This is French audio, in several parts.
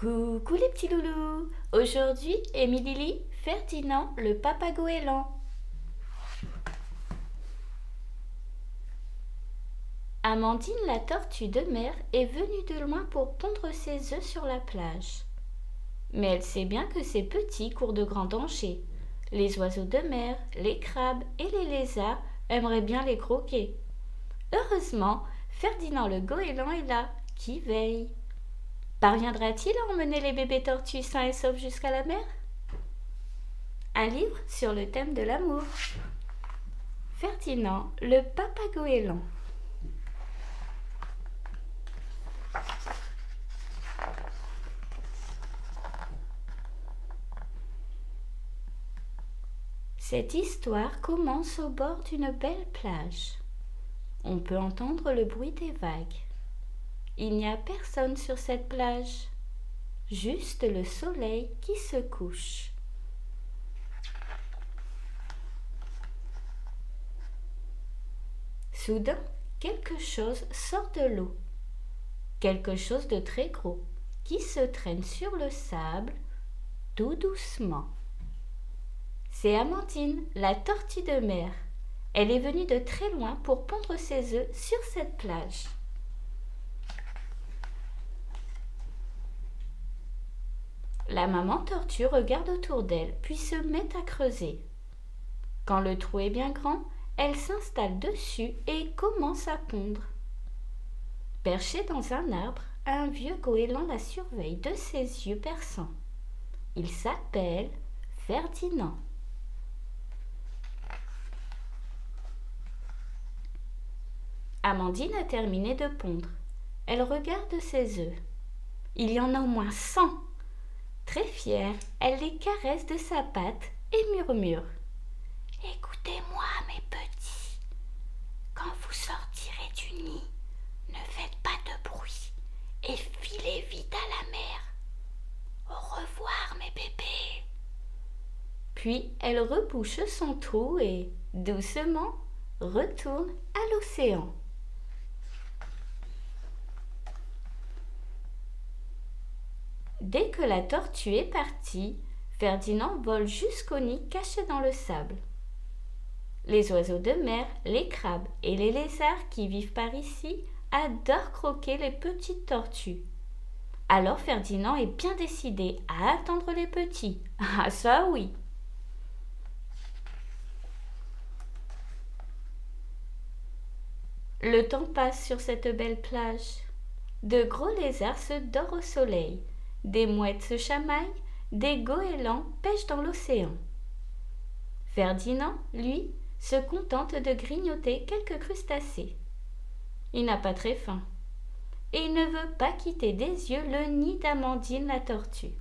Coucou les petits loulous. Aujourd'hui, Émilie, Ferdinand, le papa goéland. Amandine, la tortue de mer, est venue de loin pour pondre ses œufs sur la plage. Mais elle sait bien que ces petits courent de grands dangers. Les oiseaux de mer, les crabes et les lézards aimeraient bien les croquer. Heureusement, Ferdinand le goéland est là, qui veille. Parviendra-t-il à emmener les bébés tortues sains et saufs jusqu'à la mer? Un livre sur le thème de l'amour. Ferdinand, le papa goéland. Cette histoire commence au bord d'une belle plage. On peut entendre le bruit des vagues. Il n'y a personne sur cette plage, juste le soleil qui se couche. Soudain, quelque chose sort de l'eau, quelque chose de très gros, qui se traîne sur le sable, tout doucement. C'est Amandine, la tortue de mer. Elle est venue de très loin pour pondre ses œufs sur cette plage. La maman tortue regarde autour d'elle, puis se met à creuser. Quand le trou est bien grand, elle s'installe dessus et commence à pondre. Perché dans un arbre, un vieux goéland la surveille de ses yeux perçants. Il s'appelle Ferdinand. Amandine a terminé de pondre. Elle regarde ses œufs. Il y en a au moins 100. Très fière, elle les caresse de sa patte et murmure. « Écoutez-moi, mes petits. Quand vous sortirez du nid, ne faites pas de bruit et filez vite à la mer. Au revoir, mes bébés. » Puis elle rebouche son trou et, doucement, retourne à l'océan. Dès que la tortue est partie, Ferdinand vole jusqu'au nid caché dans le sable. Les oiseaux de mer, les crabes et les lézards qui vivent par ici adorent croquer les petites tortues. Alors Ferdinand est bien décidé à attendre les petits. Ah ça oui! Le temps passe sur cette belle plage. De gros lézards se dorent au soleil. Des mouettes se chamaillent, des goélands pêchent dans l'océan. Ferdinand, lui, se contente de grignoter quelques crustacés. Il n'a pas très faim et il ne veut pas quitter des yeux le nid d'Amandine la tortue.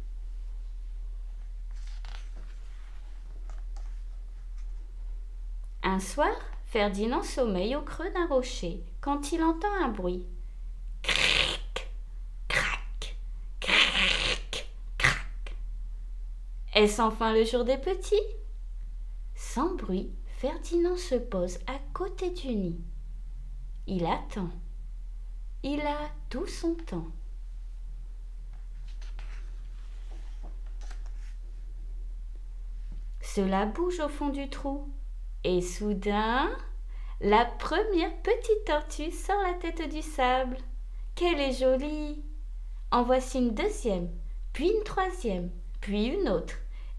Un soir, Ferdinand sommeille au creux d'un rocher quand il entend un bruit. Est-ce enfin le jour des petits? Sans bruit, Ferdinand se pose à côté du nid. Il attend. Il a tout son temps. Cela bouge au fond du trou. Et soudain, la première petite tortue sort la tête du sable. Qu'elle est jolie! En voici une deuxième, puis une troisième, puis une autre,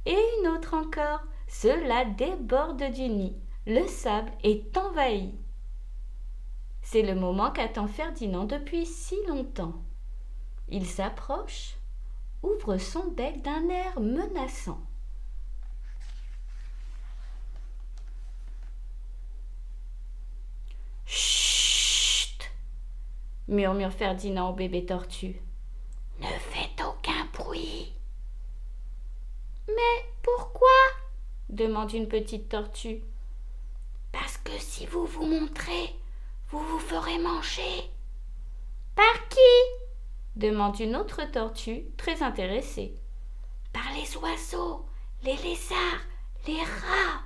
et une autre encore. Cela déborde du nid. Le sable est envahi. C'est le moment qu'attend Ferdinand depuis si longtemps. Il s'approche, ouvre son bec d'un air menaçant. « Chut !» murmure Ferdinand au bébé tortue. « Ne faites aucun bruit. »« Mais pourquoi ?» demande une petite tortue. « Parce que si vous vous montrez, vous vous ferez manger. »« Par qui ?» demande une autre tortue très intéressée. « Par les oiseaux, les lézards, les rats. »«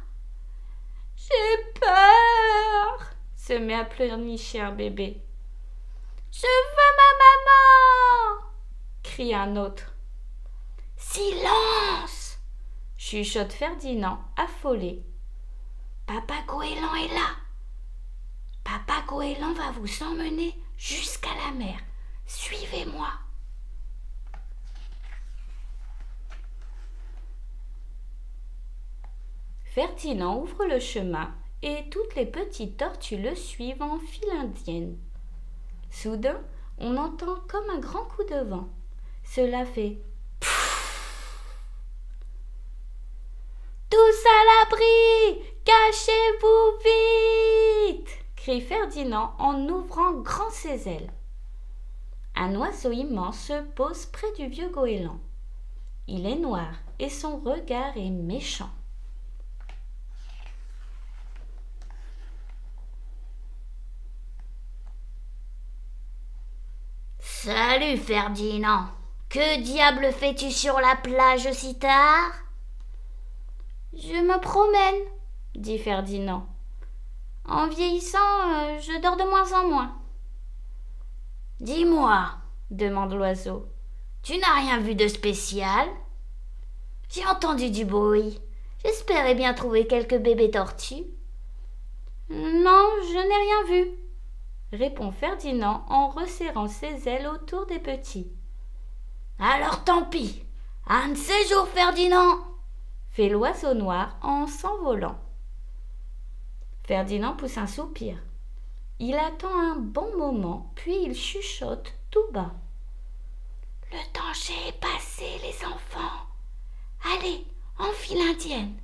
J'ai peur !» se met à pleurnicher un bébé. « Je veux ma maman !» crie un autre. Silence! Chuchote Ferdinand, affolé. Papa Goéland est là. Papa Goéland va vous emmener jusqu'à la mer. Suivez-moi. Ferdinand ouvre le chemin et toutes les petites tortues le suivent en file indienne. Soudain, on entend comme un grand coup de vent. Cela fait pfff. Tous à l'abri! Cachez-vous vite! Crie Ferdinand en ouvrant grand ses ailes. Un oiseau immense se pose près du vieux goéland. Il est noir et son regard est méchant. Salut Ferdinand, que diable fais-tu sur la plage si tard? Je me promène, dit Ferdinand. En vieillissant, je dors de moins en moins. Dis-moi, demande l'oiseau, tu n'as rien vu de spécial? J'ai entendu du bruit. J'espérais bien trouver quelques bébés tortues. Non, je n'ai rien vu, répond Ferdinand en resserrant ses ailes autour des petits. Alors tant pis, un de ces jours, Ferdinand, fait l'oiseau noir en s'envolant. Ferdinand pousse un soupir. Il attend un bon moment, puis il chuchote tout bas. Le danger est passé, les enfants. Allez, en file indienne.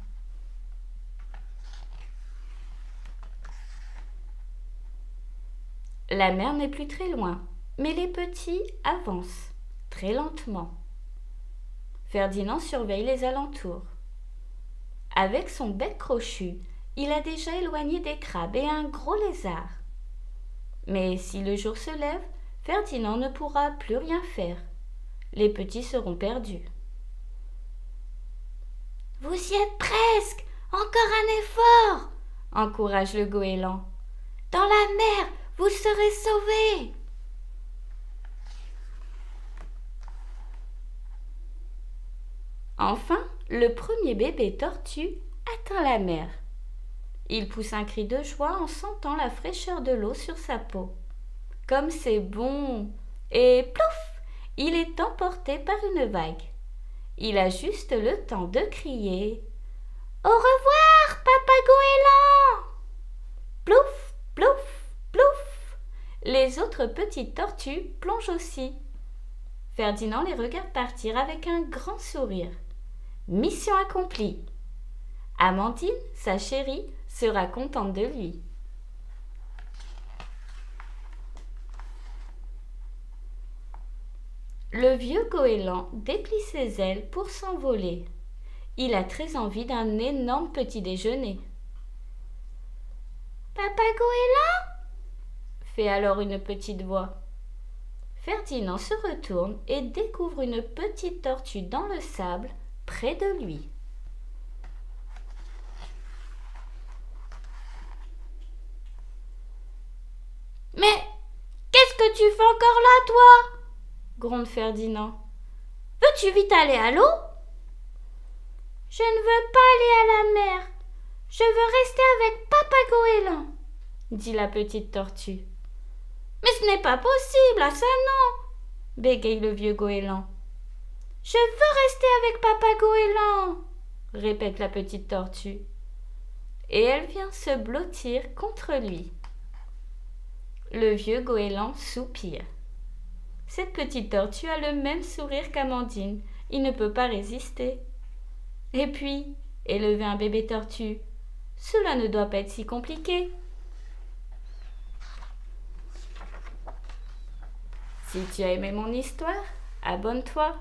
La mer n'est plus très loin, mais les petits avancent, très lentement. Ferdinand surveille les alentours. Avec son bec crochu, il a déjà éloigné des crabes et un gros lézard. Mais si le jour se lève, Ferdinand ne pourra plus rien faire. Les petits seront perdus. Vous y êtes presque, encore un effort, encourage le goéland. Dans la mer, vous serez sauvés. Enfin, le premier bébé tortue atteint la mer. Il pousse un cri de joie en sentant la fraîcheur de l'eau sur sa peau. Comme c'est bon! Et plouf! Il est emporté par une vague. Il a juste le temps de crier « Au revoir, papa goéland !» Plouf, plouf, plouf. Les autres petites tortues plongent aussi. Ferdinand les regarde partir avec un grand sourire. Mission accomplie. Amandine, sa chérie, sera contente de lui. Le vieux goéland déplie ses ailes pour s'envoler. Il a très envie d'un énorme petit déjeuner. « Papa goéland ?» fait alors une petite voix. Ferdinand se retourne et découvre une petite tortue dans le sable près de lui. « Mais qu'est-ce que tu fais encore là, toi ?» gronde Ferdinand. « Veux-tu vite aller à l'eau ?»« Je ne veux pas aller à la mer. Je veux rester avec papa goéland, » dit la petite tortue. « Mais ce n'est pas possible, ah ça non !» bégaye le vieux goéland. « Je veux rester avec papa goéland !» répète la petite tortue. Et elle vient se blottir contre lui. Le vieux goéland soupire. Cette petite tortue a le même sourire qu'Amandine. Il ne peut pas résister. Et puis, élever un bébé tortue, cela ne doit pas être si compliqué. Si tu as aimé mon histoire, abonne-toi.